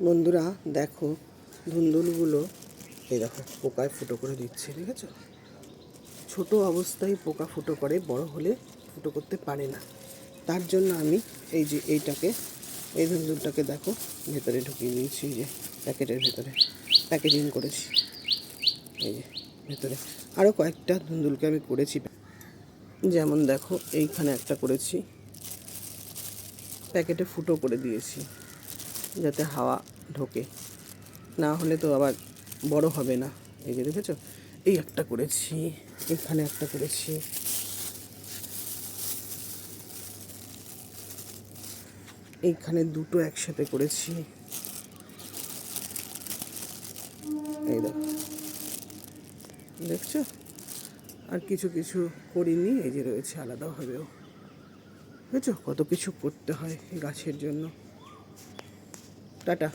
বন্ধুরা দেখো, ধুন্দুলগুলো এই দেখো পোকায় ফুটো করে দিচ্ছে, ঠিক আছে? ছোট অবস্থায় পোকা ফুটো করে, বড় হলে ফুটো করতে পারে না। তার জন্য আমি এই যে এই ধুন্দুলটাকে দেখো ভেতরে ঢুকিয়ে নিয়েছি, এই যে প্যাকেটের ভেতরে প্যাকেজিং করেছি। এই যে ভেতরে আরও কয়েকটা ধুন্দুলকে আমি করেছি, যেমন দেখো এইখানে একটা করেছি, প্যাকেটে ফুটো করে দিয়েছি যাতে হাওয়া ঢোকে, না হলে তো আবার বড় হবে না। এই যে দেখেছো, এই একটা করেছি, এখানে একটা করেছি, এইখানে দুটো একসাথে করেছি। এই দেখো, দেখছো? আর কিছু কিছু করিনি, এই যে রয়েছে আলাদাভাবেও। বুঝেছো কত কিছু করতে হয় গাছের জন্য। টাটা।